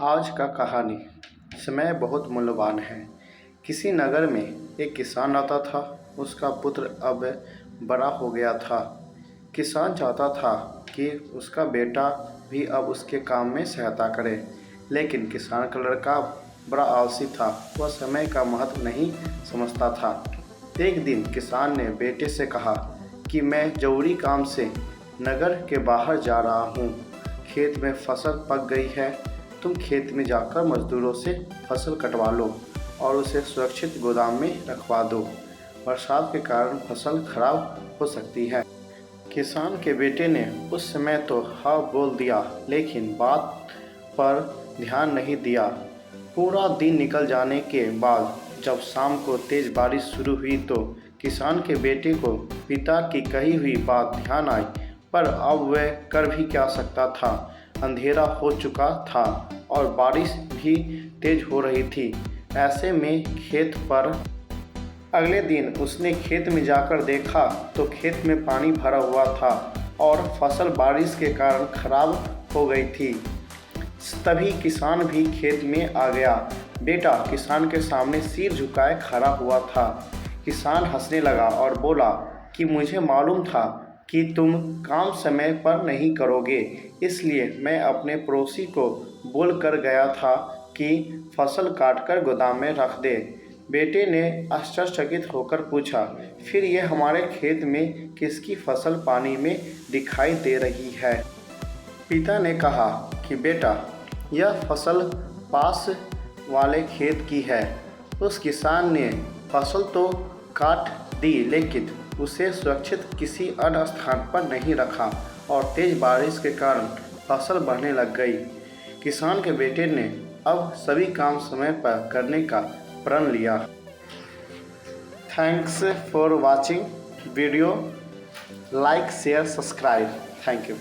आज का कहानी। समय बहुत मूल्यवान है। किसी नगर में एक किसान रहता था। उसका पुत्र अब बड़ा हो गया था। किसान चाहता था कि उसका बेटा भी अब उसके काम में सहायता करे, लेकिन किसान का लड़का बड़ा आलसी था। वह समय का महत्व नहीं समझता था। एक दिन किसान ने बेटे से कहा कि मैं जरूरी काम से नगर के बाहर जा रहा हूँ। खेत में फसल पक गई है। तुम खेत में जाकर मजदूरों से फसल कटवा लो और उसे सुरक्षित गोदाम में रखवा दो। बरसात के कारण फसल खराब हो सकती है। किसान के बेटे ने उस समय तो हाँ बोल दिया, लेकिन बात पर ध्यान नहीं दिया। पूरा दिन निकल जाने के बाद जब शाम को तेज बारिश शुरू हुई तो किसान के बेटे को पिता की कही हुई बात ध्यान आई, पर अब वह कर भी क्या सकता था। अंधेरा हो चुका था और बारिश भी तेज हो रही थी। ऐसे में खेत पर अगले दिन उसने खेत में जाकर देखा तो खेत में पानी भरा हुआ था और फसल बारिश के कारण खराब हो गई थी। तभी किसान भी खेत में आ गया। बेटा किसान के सामने सिर झुकाए खड़ा हुआ था। किसान हंसने लगा और बोला कि मुझे मालूम था कि तुम काम समय पर नहीं करोगे, इसलिए मैं अपने पड़ोसी को बोल कर गया था कि फसल काटकर गोदाम में रख दे। बेटे ने आश्चर्यचकित होकर पूछा, फिर ये हमारे खेत में किसकी फसल पानी में दिखाई दे रही है? पिता ने कहा कि बेटा, यह फसल पास वाले खेत की है। उस किसान ने फसल तो काट दी, लेकिन उसे सुरक्षित किसी अन्य स्थान पर नहीं रखा और तेज बारिश के कारण फसल बढ़ने लग गई। किसान के बेटे ने अब सभी काम समय पर करने का प्रण लिया। Thanks for watching video. Like share subscribe. Thank you.